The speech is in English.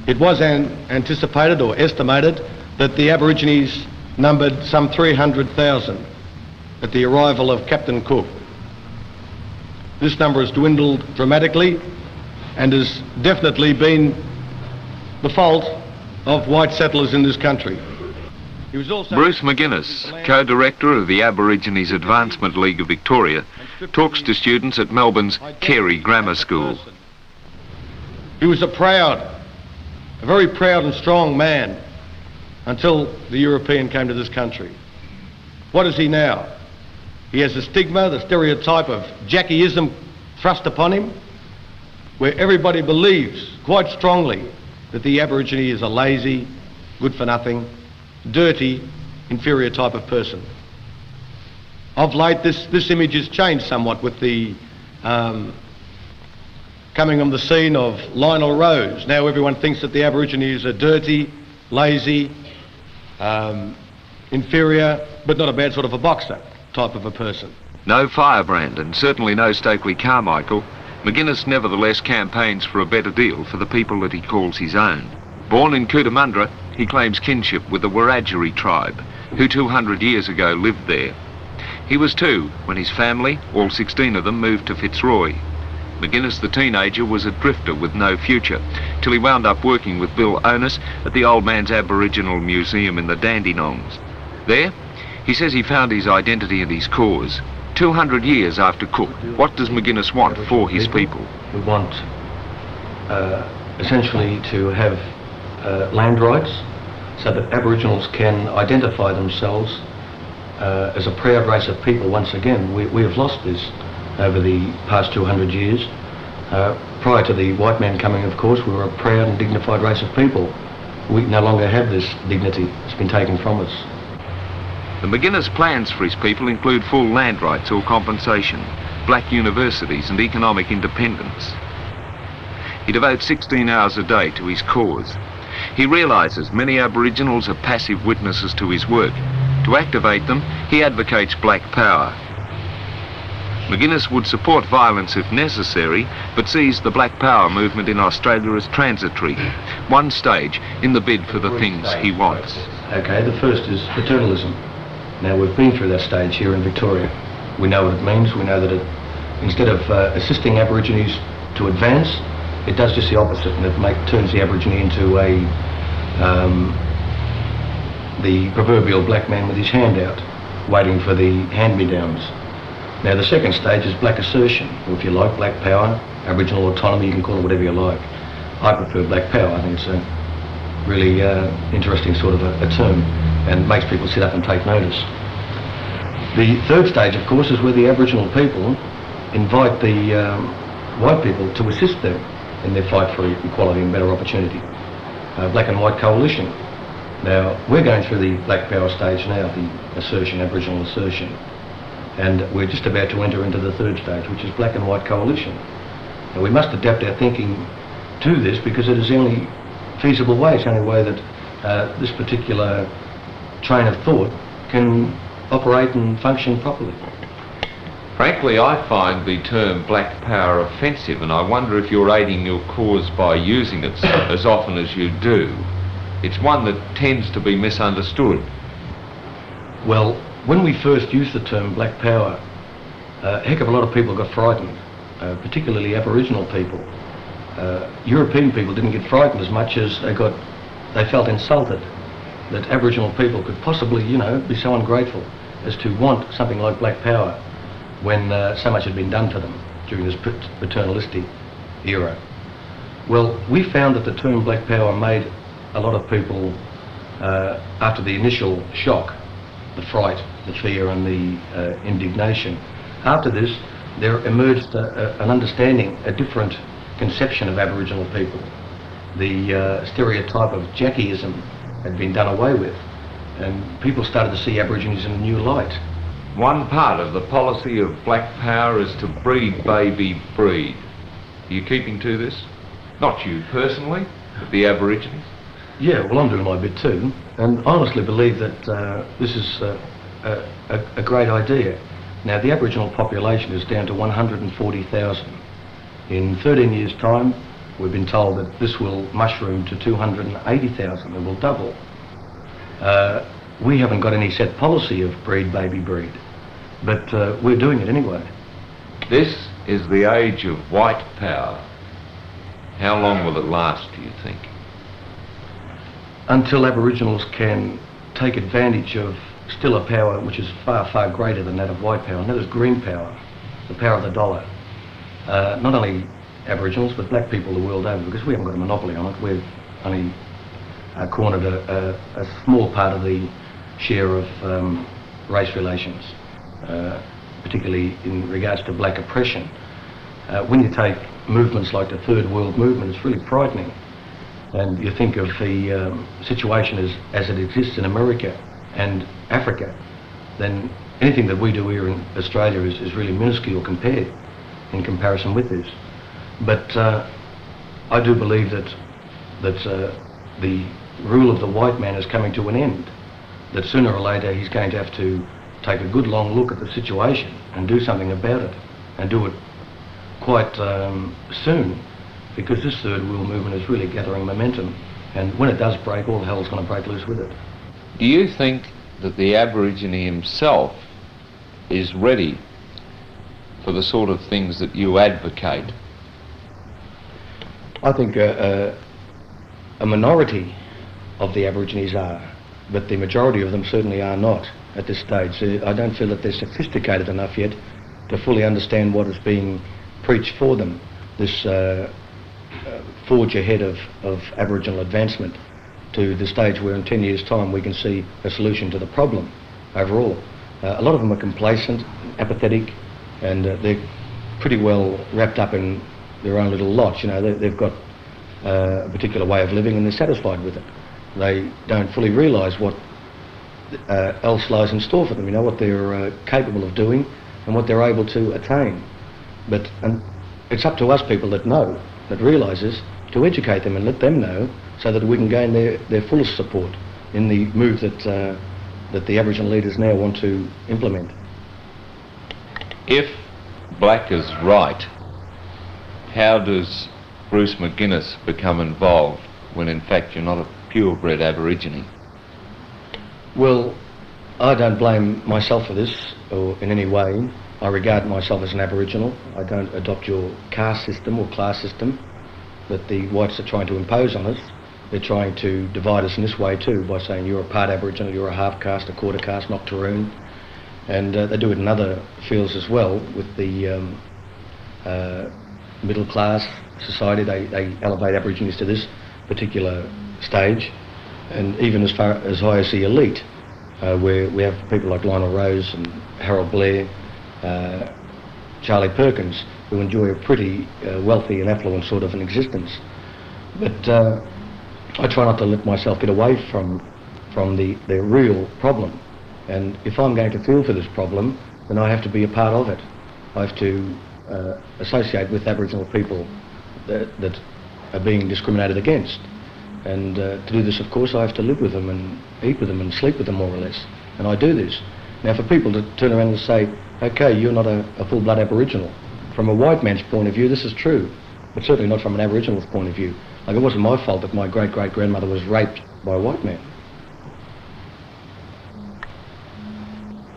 It was anticipated or estimated that the Aborigines numbered some 300,000 at the arrival of Captain Cook. This number has dwindled dramatically and has definitely been the fault of white settlers in this country. He was also Bruce McGuinness, co-director of the Aborigines Advancement League of Victoria, talks to students at Melbourne's Carey Grammar School. He was a very proud and strong man until the European came to this country. What is he now? He has the stigma, the stereotype of Jackieism thrust upon him, where everybody believes quite strongly that the Aborigine is a lazy, good-for-nothing, dirty, inferior type of person. Of late, this image has changed somewhat with the coming on the scene of Lionel Rose. Now everyone thinks that the Aborigines are dirty, lazy, inferior, but not a bad sort of a boxer type of a person. No firebrand and certainly no Stokely Carmichael, McGuinness nevertheless campaigns for a better deal for the people that he calls his own. Born in Cootamundra, he claims kinship with the Wiradjuri tribe, who 200 years ago lived there. He was 2 when his family, all 16 of them, moved to Fitzroy. McGuinness, the teenager, was a drifter with no future, till he wound up working with Bill Onus at the Old Man's Aboriginal Museum in the Dandenongs. There, he says he found his identity and his cause. 200 years after Cook, what does McGuinness want for his people? We want essentially to have land rights so that Aboriginals can identify themselves as a proud race of people once again. We have lost this over the past 200 years. Prior to the white man coming, of course, we were a proud and dignified race of people. We no longer have this dignity. It's been taken from us. The McGuinness plans for his people include full land rights or compensation, black universities and economic independence. He devotes 16 hours a day to his cause. He realises many Aboriginals are passive witnesses to his work. To activate them, he advocates black power. McGuinness would support violence if necessary, but sees the black power movement in Australia as transitory, one stage in the bid for the things he wants. Okay, the first is paternalism. Now, we've been through that stage here in Victoria. We know what it means. We know that instead of assisting Aborigines to advance, it does just the opposite, and it turns the Aborigine into the proverbial black man with his hand out, waiting for the hand-me-downs. Now, the second stage is black assertion, or if you like, black power, Aboriginal autonomy, you can call it whatever you like. I prefer black power. I think it's a really interesting sort of a term, and makes people sit up and take notice. The third stage, of course, is where the Aboriginal people invite the white people to assist them in their fight for equality and better opportunity. Black and white coalition. Now, we're going through the black power stage now, the assertion, Aboriginal assertion, and we're just about to enter into the third stage, which is black and white coalition. Now, we must adapt our thinking to this because it is the only feasible way, it's the only way that this particular train of thought can operate and function properly. Frankly, I find the term black power offensive, and I wonder if you're aiding your cause by using it as often as you do. It's one that tends to be misunderstood. Well, when we first used the term black power, a heck of a lot of people got frightened, particularly Aboriginal people. European people didn't get frightened as much as they felt insulted that Aboriginal people could possibly, be so ungrateful as to want something like black power when so much had been done for them during this paternalistic era. Well, we found that the term black power made a lot of people, after the initial shock, the fright, the fear and the indignation, after this there emerged an understanding, a different conception of Aboriginal people. The stereotype of Jackieism had been done away with, and people started to see Aborigines in a new light. One part of the policy of black power is to breed, baby, breed. Are you keeping to this? Not you personally, but the Aborigines? Yeah, well, I'm doing my bit too, and I honestly believe that this is a great idea. Now, the Aboriginal population is down to 140,000. In 13 years' time, we've been told that this will mushroom to 280,000, it will double. We haven't got any set policy of breed, baby, breed, but we're doing it anyway. This is the age of white power. How long will it last, do you think? Until Aboriginals can take advantage of still a power which is far, far greater than that of white power, and that is green power, the power of the dollar. Not only Aboriginals, but black people the world over, because we haven't got a monopoly on it. We've only cornered a small part of the share of race relations, particularly in regards to black oppression. When you take movements like the Third World Movement, it's really frightening. And you think of the situation as it exists in America and Africa, then anything that we do here in Australia is really minuscule compared in comparison with this. But I do believe that the rule of the white man is coming to an end, that sooner or later he's going to have to take a good long look at the situation and do something about it, and do it quite soon, because this third world movement is really gathering momentum, and when it does break, all hell's going to break loose with it. Do you think that the Aborigine himself is ready for the sort of things that you advocate? I think a minority of the Aborigines are, but the majority of them certainly are not at this stage. I don't feel that they're sophisticated enough yet to fully understand what is being preached for them, this forge ahead of Aboriginal advancement to the stage where in 10 years' time we can see a solution to the problem overall. A lot of them are complacent, apathetic, and they're pretty well wrapped up in their own little lot. You know, they've got a particular way of living and they're satisfied with it. They don't fully realise what else lies in store for them, you know, what they're capable of doing and what they're able to attain. But it's up to us people that know, that realises, to educate them and let them know, so that we can gain their fullest support in the move that the Aboriginal leaders now want to implement. If black is right, how does Bruce McGuinness become involved when in fact you're not a purebred Aborigine? Well, I don't blame myself for this or in any way. I regard myself as an Aboriginal. I don't adopt your caste system or class system that the whites are trying to impose on us. They're trying to divide us in this way too, by saying you're a part Aboriginal, you're a half caste, a quarter caste, Noctoroon. And they do it in other fields as well with the middle class society. They elevate Aborigines to this particular stage, and even as far as high as the elite, where we have people like Lionel Rose and Harold Blair, Charlie Perkins, who enjoy a pretty wealthy and affluent sort of an existence. But I try not to let myself get away from the real problem. And if I'm going to feel for this problem, then I have to be a part of it. I have to associate with Aboriginal people that are being discriminated against. And to do this, of course, I have to live with them and eat with them and sleep with them, more or less. And I do this. Now, for people to turn around and say, okay, you're not a full-blood Aboriginal, from a white man's point of view, this is true, but certainly not from an Aboriginal's point of view. Like, it wasn't my fault that my great-great-grandmother was raped by a white man.